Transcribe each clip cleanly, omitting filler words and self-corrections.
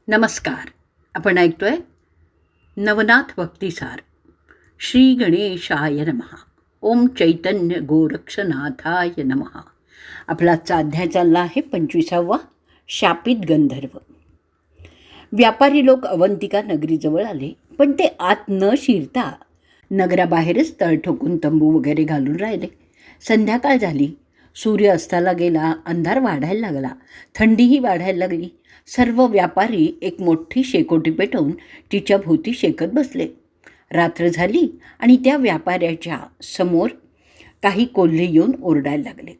नमस्कार. आपण ऐकतोय नवनाथ भक्तिसार. श्री गणेशाय नमः. ओम चैतन्य गोरक्षनाथाय नमः. आपला अध्याय चालला आहे 25वा, शापित गंधर्व. व्यापारी लोक अवंतिका नगरीजवळ आले, पण ते आत न शिरता नगराबाहेरच तळ ठोकून तंबू वगैरे घालून राहिले. संध्याकाळ झाली, सूर्य अस्ताला गेला, अंधार वाढायला लागला, थंडीही वाढायला लागली. सर्व व्यापारी एक मोठी शेकोटी पेटवून तिच्या भोवती शेकत बसले. रात्र झाली आणि त्या व्यापाऱ्याच्या समोर काही कोल्हे येऊन ओरडायला लागले.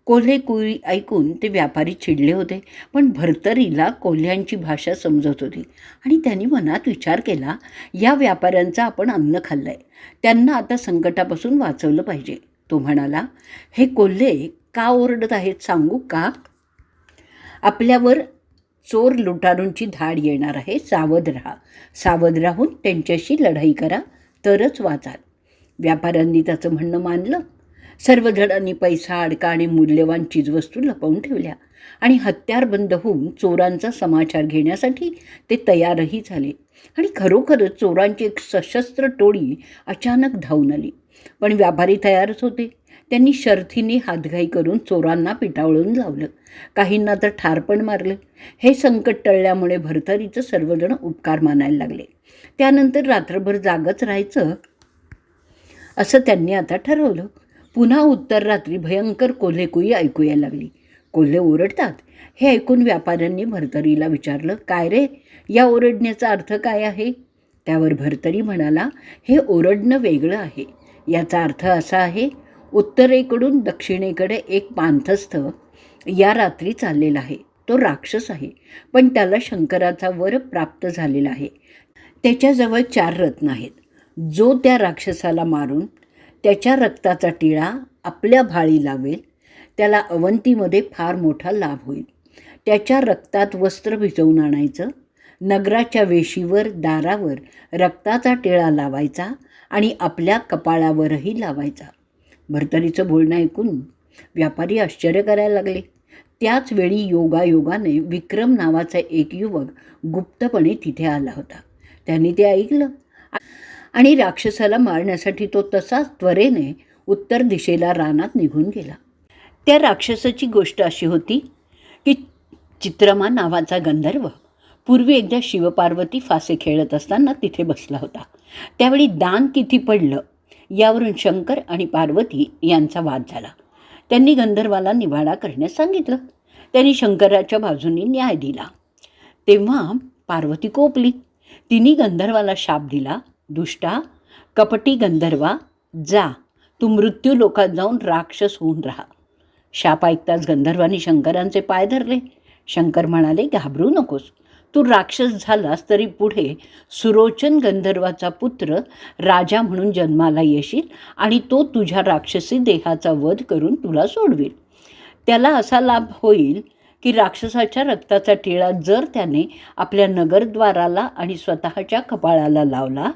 कोल्हे कुई ऐकून ते व्यापारी चिडले होते, पण भर्तरीला कोल्ह्यांची भाषा समजत होती आणि त्यांनी मनात विचार केला, या व्यापाऱ्यांचं आपण अन्न खाल्लं आहे, त्यांना आता संकटापासून वाचवलं पाहिजे. तो म्हणाला, हे कोल्हे का ओरडत आहेत सांगू का? आपल्यावर चोर लुटारूंची धाड येणार आहे, सावध राहा. सावध राहून त्यांच्याशी लढाई करा, तरच वाचाल. व्यापाऱ्यांनी त्याचं म्हणणं मानलं. सर्वजणांनी पैसा, अडका आणि मूल्यवान चीजवस्तू लपवून ठेवल्या आणि हत्यारबंद होऊन चोरांचा समाचार घेण्यासाठी ते तयारही झाले. आणि खरोखरच चोरांची एक सशस्त्र टोळी अचानक धावून आली. पण व्यापारी तयारच होते. त्यांनी शर्थीने हातघाई करून चोरांना पिटाळून लावलं, काहींना तर ठार पण मारलं. हे संकट टळल्यामुळे भर्तरीचं सर्वजण उपकार मानायला लागले. त्यानंतर रात्रभर जागच राहायचं असं त्यांनी आता ठरवलं. पुन्हा उत्तर रात्री भयंकर कोल्हेकुई ऐकू यायला लागली. कोल्हे ओरडतात हे ऐकून व्यापाऱ्यांनी भर्तरीला विचारलं, काय रे, या ओरडण्याचा अर्थ काय आहे? त्यावर भर्तरी म्हणाला, हे ओरडणं वेगळं आहे. याचा अर्थ असा आहे, उत्तरेकडून दक्षिणेकडे एक पांथस्थ या रात्री चाललेला आहे. तो राक्षस आहे, पण त्याला शंकराचा वर प्राप्त झालेला आहे. त्याच्याजवळ 4 रत्न आहेत. जो त्या राक्षसाला मारून त्याच्या रक्ताचा टिळा आपल्या भाळी लावेल, त्याला अवंतीमध्ये फार मोठा लाभ होईल. त्याच्या रक्तात वस्त्र भिजवून आणायचं, नगराच्या वेशीवर, दारावर रक्ताचा टिळा लावायचा आणि आपल्या कपाळावरही लावायचा. भर्तरीचं बोलणं ऐकून व्यापारी आश्चर्य करायला लागले. त्याच वेळी योगायोगाने विक्रम नावाचा एक युवक गुप्तपणे तिथे आला होता. त्यांनी ते ऐकलं आणि राक्षसाला मारण्यासाठी तो तसाच त्वरेने उत्तर दिशेला रानात निघून गेला. त्या राक्षसाची गोष्ट अशी होती की चित्रमा नावाचा गंधर्व पूर्वी एकदा शिवपार्वती फासे खेळत असताना तिथे बसला होता. त्यावेळी दान किती पडलं यावरून शंकर आणि पार्वती यांचा वाद झाला. त्यांनी गंधर्वाला निवाडा करण्यास सांगितलं. त्यांनी शंकराच्या बाजूनी न्याय दिला. तेव्हा पार्वती कोपली. तिने गंधर्वाला शाप दिला, दुष्टा, कपटी गंधर्वा, जा, तू मृत्यू लोकात जाऊन राक्षस होऊन राहा. शाप ऐकताच गंधर्वांनी शंकरांचे पाय धरले. शंकर म्हणाले, घाबरू नकोस, तू राक्षस झालास तरी पुढे सुरोचन गंधर्वाचा पुत्र राजा म्हणून जन्माला येशील आणि तो तुझ्या राक्षसी देहाचा वध करून तुला सोडवेल. त्याला असा लाभ होईल की राक्षसाच्या रक्ताचा टिळा जर त्याने आपल्या नगरद्वाराला आणि स्वतःच्या कपाळाला लावला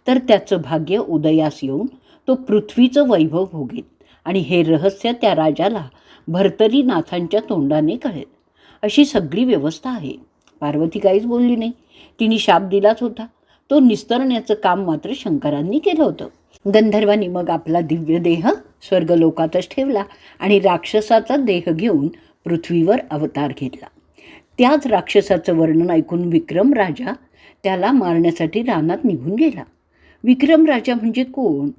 तर त्याचं भाग्य उदयास येऊन तो पृथ्वीचं वैभव भोगेल आणि हे रहस्य त्या राजाला भर्तरीनाथांच्या तोंडाने कळेल. अशी सगळी व्यवस्था आहे. पार्वती काहीच बोलली नाही. तिने शाप दिलाच होता. तो निस्तरण्याचं काम मात्र शंकरांनी केलं होतं. गंधर्वांनी मग आपला दिव्य देह स्वर्गलोकातच ठेवला आणि राक्षसाचा देह घेऊन पृथ्वीवर अवतार घेतला. त्याच राक्षसाचं वर्णन ऐकून विक्रम राजा त्याला मारण्यासाठी रानात निघून गेला. विक्रम राजा म्हणजे कोण?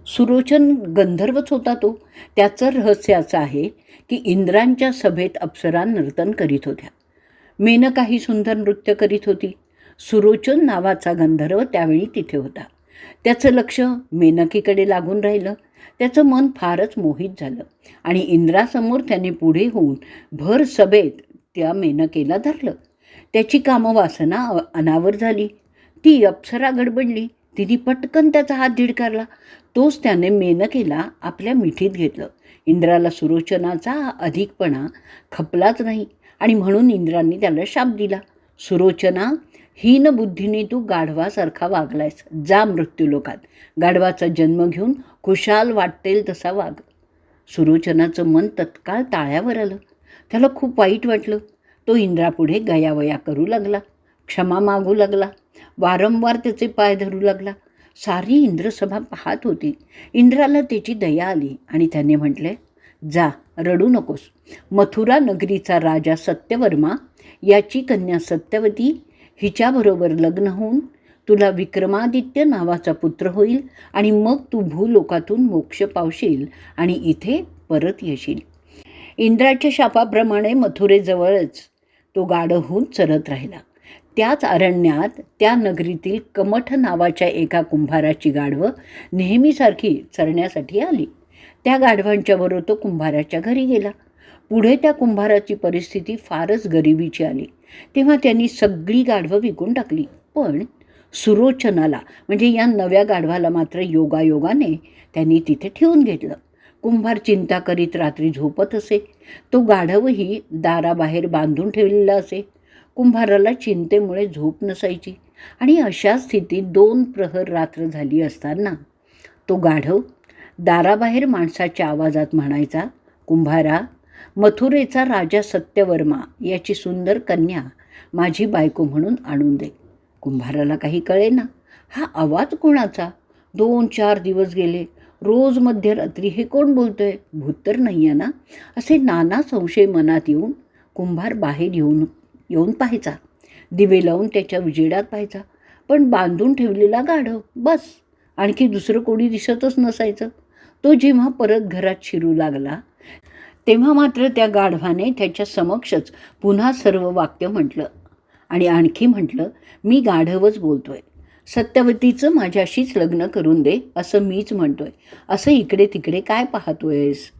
सुरोचन गंधर्वच होता तो. त्याचं रहस्य असं आहे की इंद्रांच्या सभेत अप्सरा नर्तन करीत होत्या. मेनकाही सुंदर नृत्य करीत होती. सुरोचन नावाचा गंधर्व त्यावेळी तिथे होता. त्याचं लक्ष मेनकीकडे लागून राहिलं. त्याचं मन फारच मोहित झालं आणि इंद्रासमोर त्याने पुढे होऊन भर सभेत त्या मेनकेला धरलं. त्याची कामवासना अनावर झाली. ती अप्सरा गडबडली. तिने पटकन त्याचा हात झिडकारला. तोच त्याने मेनकेला आपल्या मिठीत घेतलं. इंद्राला सुरोचनाचा अधिकपणा खपलाच नाही आणि म्हणून इंद्रांनी त्याला शाप दिला, सुरोचना, हीन बुद्धीने तू गाढवासारखा वागलायस. जा मृत्यूलोकात, गाढवाचा जन्म घेऊन खुशाल वाटेल तसा वाग. सुरोचनाचं मन तत्काळ ताळ्यावर आलं. त्याला खूप वाईट वाटलं. तो इंद्रापुढे गयावया करू लागला. क्षमा मागू लागला. वारंवार त्याचे पाय धरू लागला. सारी इंद्रसभा पाहत होती. इंद्राला त्याची दया आली आणि त्याने म्हटले, जा, रडू नकोस. मथुरा नगरीचा राजा सत्यवर्मा याची कन्या सत्यवती हिच्याबरोबर लग्न होऊन तुला विक्रमादित्य नावाचा पुत्र होईल आणि मग तू भूलोकातून मोक्ष पावशील आणि इथे परत येशील. इंद्राच्या शापाप्रमाणे मथुरेजवळच तो गाढवहून चरत राहिला. त्याच अरण्यात त्या नगरीतील कमठ नावाच्या एका कुंभाराची गाढवं नेहमीसारखी चरण्यासाठी आली. त्या गाढवांच्याबरोबर तो कुंभाराच्या घरी गेला. पुढे त्या कुंभाराची परिस्थिती फारच गरिबीची आली. तेव्हा त्यांनी सगळी गाढवं विकून टाकली. पण सुरोचनाला म्हणजे या नव्या गाढवाला मात्र योगायोगाने त्यांनी तिथे ठेवून घेतलं. कुंभार चिंता करीत रात्री झोपत असे. तो गाढवही दाराबाहेर बांधून ठेवलेला असे. कुंभाराला चिंतेमुळे झोप नसायची आणि अशा स्थितीत 2 प्रहर रात्र झाली असताना तो गाढव दाराबाहेर माणसाच्या आवाजात म्हणायचा, कुंभारा, मथुरेचा राजा सत्यवर्मा याची सुंदर कन्या माझी बायको म्हणून आणून दे. कुंभाराला काही कळेना. हा आवाज कोणाचा? 2-4 दिवस गेले. रोज मध्यरात्री हे कोण बोलतोय? भूत तर नाही आहे ना? असे नाना संशय मनात येऊन कुंभार बाहेर येऊन पाहायचा. दिवे लावून त्याच्या उजेडात पाहायचा. पण बांधून ठेवलेला गाढव, बस. आणखी दुसरं कोणी दिसतच नसायचं. तो जेव्हा परत घरात शिरू लागला तेव्हा मात्र त्या गाढवाने त्याच्या समक्षच पुन्हा सर्व वाक्य म्हटलं आणि आणखी म्हटलं, मी गाढवच बोलतोय. सत्यवतीचं माझ्याशीच लग्न करून दे असं मीच म्हणतोय. असं इकडे तिकडे काय पाहतोयस?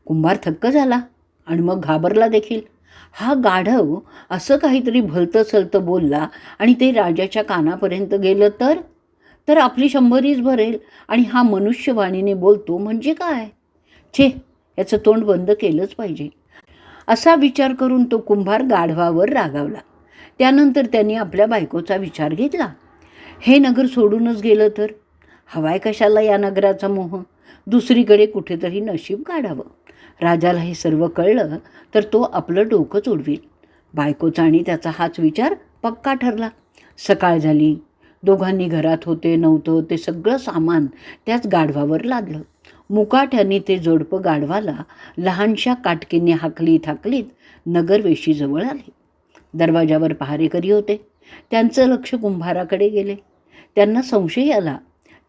कुंभार थक्क झाला आणि मग घाबरला देखील. हा गाढव असं काहीतरी भलतं सलतं बोलला आणि ते राजाच्या कानापर्यंत गेलं तर आपली 100च भरेल. आणि हा मनुष्यवाणीने बोलतो म्हणजे काय? छे, याचं तोंड बंद केलंच पाहिजे. असा विचार करून तो कुंभार गाढवावर रागावला. त्यानंतर त्यांनी आपल्या बायकोचा विचार घेतला. हे नगर सोडूनच गेलं तर? हवाय कशाला या नगराचा मोह? दुसरीकडे कुठेतरी नशीब काढावं. राजाला हे सर्व कळलं तर तो आपलं डोकंच उडवील. बायकोचा आणि त्याचा हाच विचार पक्का ठरला. सकाळ झाली. दोघांनी घरात होते नव्हतं ते सगळं सामान त्याच गाढवावर लादलं. मुकाट्याने ते जोडपं गाढवाला लहानशा काटकीने हाकलीत नगरवेशीजवळ आले. दरवाजावर पहारेकरी होते. त्यांचं लक्ष कुंभाराकडे गेले. त्यांना संशय आला.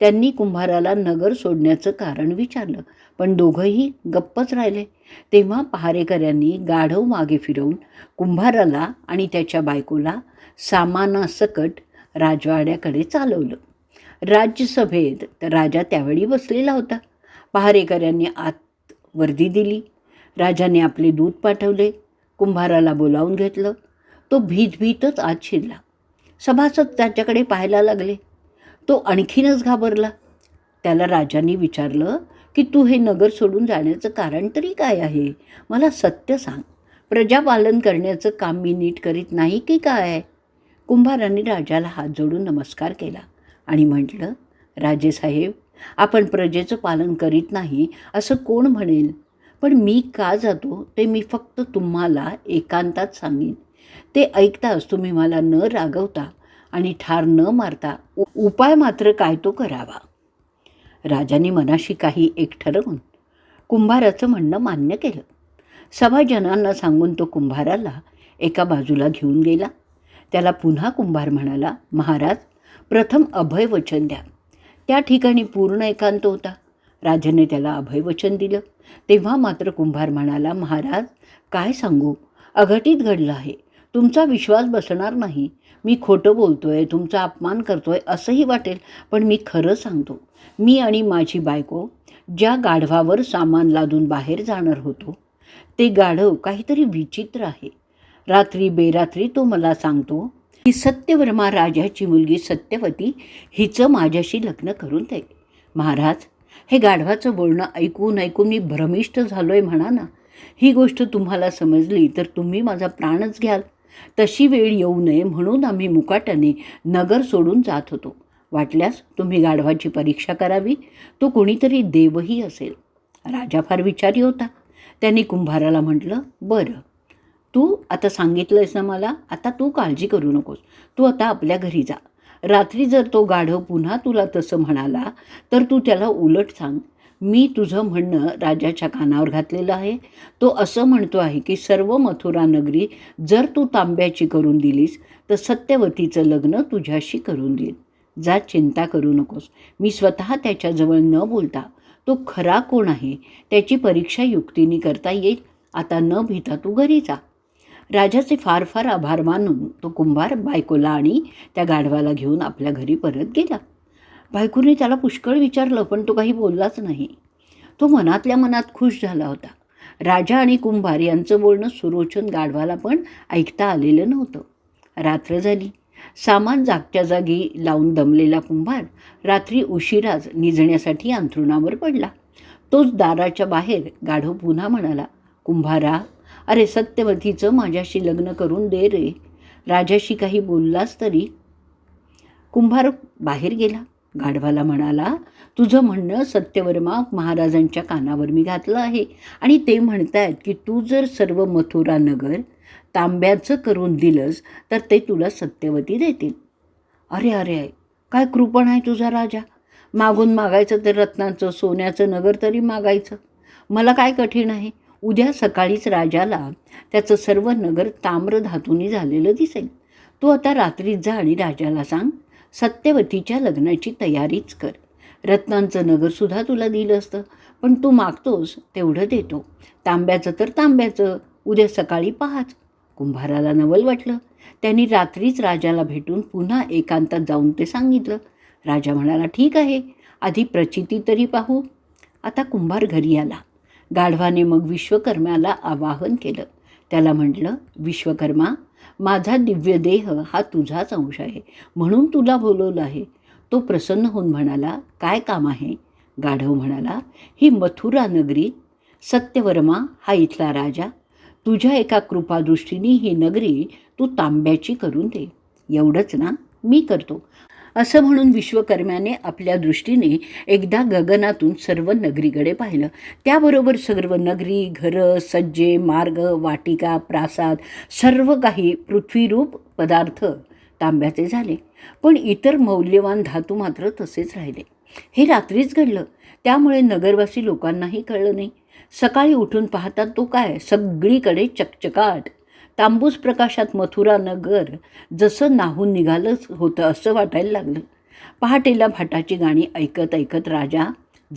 त्यांनी कुंभाराला नगर सोडण्याचं कारण विचारलं, पण दोघंही गप्पच राहिले. तेव्हा पहारेकऱ्यांनी गाढव मागे फिरवून कुंभाराला आणि त्याच्या बायकोला सामानासकट राजवाड्याकडे चालवलं. राज्यसभेत राजा त्यावेळी बसलेला होता. पहारेकऱ्यांनी आत वर्दी दिली. राजाने आपले दूत पाठवले. कुंभाराला बोलावून घेतलं. तो भीतच आत शिरला. सभासद त्याच्याकडे पाहायला लागले. तो आणखीनच घाबरला. त्याला राजांनी विचारलं की तू हे नगर सोडून जाण्याचं कारण तरी काय आहे? मला सत्य सांग. प्रजापालन करण्याचं काम मी नीट करीत नाही की काय? कुंभारांनी राजाला हात जोडून नमस्कार केला आणि म्हटलं, राजेसाहेब, आपण प्रजेचं पालन करीत नाही असं कोण म्हणेल? पण मी का जातो ते मी फक्त तुम्हाला एकांतात सांगेन. ते ऐकताच तुम्ही मला न रागवता आणि ठार न मारता उपाय मात्र काय तो करावा. राजाने मनाशी काही एक ठरवून कुंभाराचं म्हणणं मान्य केलं. सभाजनांना सांगून तो कुंभाराला एका बाजूला घेऊन गेला. त्याला पुन्हा कुंभार म्हणाला, महाराज, प्रथम अभयवचन द्या. त्या ठिकाणी पूर्ण एकांत होता. राजाने त्याला अभयवचन दिलं. तेव्हा मात्र कुंभार म्हणाला, महाराज, काय सांगू, अघटित घडलं आहे. तुमचा विश्वास बसणार नाही. मी खोटं बोलतोय, तुमचा अपमान करतोय असंही वाटेल, पण मी खरं सांगतो. मी आणि माझी बायको ज्या गाढवावर सामान लादून बाहेर जाणार होतो ते गाढव काहीतरी विचित्र आहे. रात्री बेरात्री तो मला सांगतो की सत्यवर्मा राजाची मुलगी सत्यवती हिचं माझ्याशी लग्न करून दे. महाराज, हे गाढवाचं बोलणं ऐकून मी भ्रमिष्ट झालो आहे म्हणा ना. ही गोष्ट तुम्हाला समजली तर तुम्ही माझा प्राणच घ्याल. तशी वेळ येऊ नये म्हणून आम्ही मुकाट्याने नगर सोडून जात होतो. वाटल्यास तुम्ही गाढवाची परीक्षा करावी. तो कोणीतरी देवही असेल. राजा फार विचारी होता. त्यांनी कुंभाराला म्हटलं, बरं, तू आता सांगितलंयस ना मला, आता तू काळजी करू नकोस. तू आता आपल्या घरी जा. रात्री जर तो गाढव पुन्हा तुला तसं म्हणाला तर तू त्याला उलट सांग, मी तुझं म्हणणं राजाच्या कानावर घातलेलं आहे. तो असं म्हणतो आहे की सर्व मथुरा नगरी जर तू तांब्याची करून दिलीस तर सत्यवतीचं लग्न तुझ्याशी करून देईल. जा, चिंता करू नकोस. मी स्वतः त्याच्याजवळ न बोलता तो खरा कोण आहे त्याची परीक्षा युक्तीने करता येईल. आता न भिता तू घरी जा. राजाचे फार फार आभार मानून तो कुंभार बायकोला आणि त्या गाढवाला घेऊन आपल्या घरी परत गेला. बायकोने त्याला पुष्कळ विचारलं पण तो काही बोललाच नाही. तो मनातल्या मनात खुश झाला होता. राजा आणि कुंभार यांचं बोलणं सुरोचन गाढवाला पण ऐकता आलेलं नव्हतं. रात्र झाली. सामान जागच्या जागी लावून दमलेला कुंभार रात्री उशिराच निजण्यासाठी अंथरुणावर पडला. तोच दाराच्या बाहेर गाढव पुन्हा म्हणाला, कुंभारा, अरे सत्यवतीचं माझ्याशी लग्न करून दे रे. राजाशी काही बोललास तरी. कुंभार बाहेर गेला. गाढवाला म्हणाला, तुझं म्हणणं सत्यवर्मा महाराजांच्या कानावर मी घातलं आहे आणि ते म्हणतायत की तू जर सर्व मथुरा नगर तांब्याचं करून दिलंस तर ते तुला सत्यवती देतील. अरे अरे, काय कृपण आहे तुझा राजा. मागून मागायचं तर रत्नाचं सोन्याचं नगर तरी मागायचं. मला काय कठीण आहे. उद्या सकाळीच राजाला त्याचं सर्व नगर ताम्रधातूने झालेलं दिसेल. तू आता रात्रीच जा आणि राजाला सांग, सत्यवतीच्या लग्नाची तयारीच कर. रत्नांचं नगरसुद्धा तुला दिलं असतं, पण तू मागतोस तेवढं देतो. तांब्याचं तर तांब्याचं, उद्या सकाळी पाहाच. कुंभाराला नवल वाटलं. त्यांनी रात्रीच राजाला भेटून पुन्हा एकांतात जाऊन ते सांगितलं. राजा म्हणाला, ठीक आहे, आधी प्रचिती तरी पाहू. आता कुंभार घरी आला. गाढवाने मग विश्वकर्म्याला आवाहन केलं. त्याला म्हटलं, विश्वकर्मा, माझा दिव्य देह हा तुझाच अंश आहे म्हणून तुला बोलवलं आहे. तो प्रसन्न होऊन म्हणाला, काय काम आहे. गाढव म्हणाला, ही मथुरा नगरी, सत्यवर्मा हा इथला राजा, तुझ्या एका कृपादृष्टीने ही नगरी तू तांब्याची करून दे. एवढंच ना, मी करतो. असं म्हणून विश्वकर्म्याने आपल्या दृष्टीने एकदा गगनातून सर्व नगरीकडे पाहिलं. त्याबरोबर सर्व नगरी, घरं, सज्जे, मार्ग, वाटिका, प्रासाद सर्व काही पृथ्वीरूप पदार्थ तांब्याचे झाले. पण इतर मौल्यवान धातू मात्र तसेच राहिले. हे रात्रीच घडलं, त्यामुळे नगरवासी लोकांनाही कळलं नाही. सकाळी उठून पाहतात तो काय, सगळीकडे चकचकाट. तांबूस प्रकाशात मथुरा नगर जसं नाहून निघालंच होतं असं वाटायला लागलं. पहाटेला भाटाची गाणी ऐकत ऐकत राजा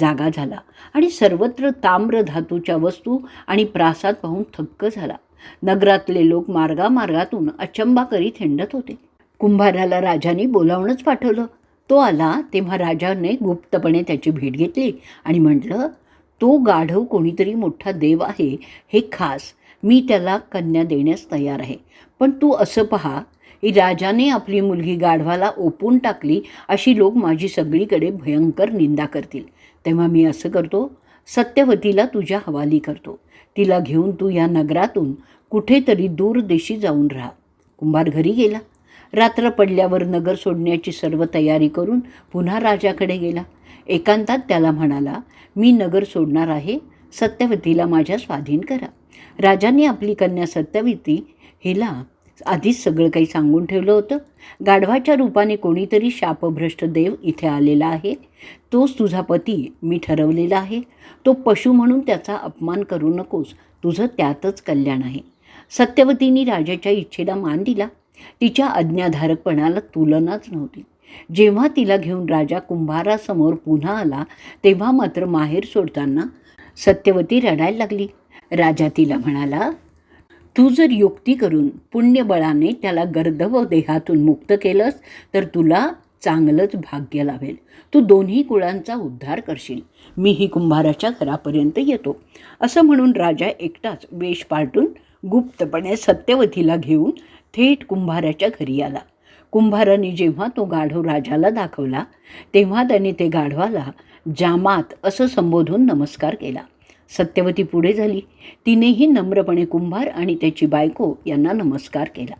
जागा झाला आणि सर्वत्र ताम्र धातूच्या वस्तू आणि प्रासाद पाहून थक्क झाला. नगरातले लोक मार्गामार्गातून अचंबा करीत हिंडत होते. कुंभाराला राजाने बोलावूनच पाठवलं. तो आला तेव्हा राजाने गुप्तपणे त्याची भेट घेतली आणि म्हटलं, तो गाढव कोणीतरी मोठा देव आहे हे खास, मी त्याला कन्या देण्यास तयार आहे. पण तू असं पहा, राजाने आपली मुलगी गाढवाला ओपून टाकली अशी लोक माझी सगळीकडे भयंकर निंदा करतील. तेव्हा मी असं करतो, सत्यवतीला तुझ्या हवाली करतो. तिला घेऊन तू या नगरातून कुठेतरी दूर देशी जाऊन राहा. कुंभार घरी गेला. रात्र पडल्यावर नगर सोडण्याची सर्व तयारी करून पुन्हा राजाकडे गेला. एकांतात त्याला म्हणाला, मी नगर सोडणार आहे, सत्यवतीला माझ्या स्वाधीन करा. राजाने आपली कन्या सत्यवती हिला आधीच सगळं काही सांगून ठेवलं होतं. गाढवाच्या रूपाने कोणीतरी शापभ्रष्ट देव इथे आलेला आहे. तोच तुझा पती मी ठरवलेला आहे. तो पशु म्हणून त्याचा अपमान करू नकोस, तुझं त्यातच कल्याण आहे. सत्यवतीने राजाच्या इच्छेला मान दिला. तिच्या आज्ञाधारकपणाला तुलनाच नव्हती. जेव्हा तिला घेऊन राजा कुंभारासमोर पुन्हा आला तेव्हा मात्र माहेर सोडताना सत्यवती रडायला लागली. राजा तिला म्हणाला, तू जर युक्ती करून पुण्यबळाने त्याला गर्दभ देहातून मुक्त केलंस तर तुला चांगलंच भाग्य लाभेल. तू दोन्ही कुळांचा उद्धार करशील. मीही कुंभाराच्या घरापर्यंत येतो. असं म्हणून राजा एकटाच वेश पालटून गुप्तपणे सत्यवतीला घेऊन थेट कुंभाराच्या घरी आला. कुंभाराने जेव्हा तो गाढव राजाला दाखवला तेव्हा त्याने ते गाढवाला जामात असं संबोधून नमस्कार केला. सत्यवती पुढे झाली. तिनेही नम्रपणे कुंभार आणि त्याची बायको यांना नमस्कार केला.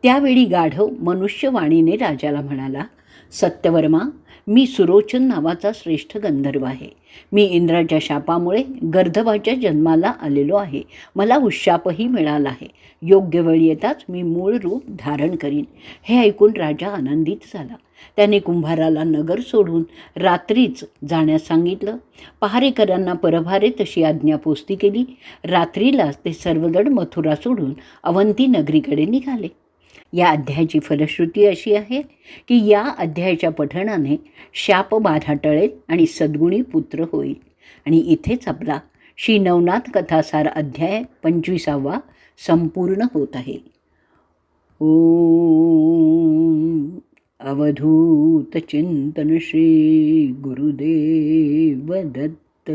त्यावेळी गाढव मनुष्यवाणीने राजाला म्हणाला, सत्यवर्मा, मी सुरोचन नावाचा श्रेष्ठ गंधर्व आहे. मी इंद्राच्या शापामुळे गर्दभाच्या जन्माला आलेलो आहे. मला उशापही मिळाला आहे. योग्य वेळ येताच मी मूळ रूप धारण करीन. हे ऐकून राजा आनंदित झाला. त्याने कुंभाराला नगर सोडून रात्रीच जाण्यास सांगितलं. पहारेकरांना परभारे तशी आज्ञा पोचती केली. रात्रीलाच ते सर्वजण मथुरा सोडून अवंती नगरीकडे निघाले. या अध्यायाची फलश्रुती अशी आहे की या अध्यायाच्या पठणाने शापबाधा टळेल आणि सद्गुणी पुत्र होईल. आणि इथेच आपला श्री नवनाथ कथासार अध्याय 25वा संपूर्ण होत आहे. ओम अवधूत चिंतन श्री गुरुदेव दत्त.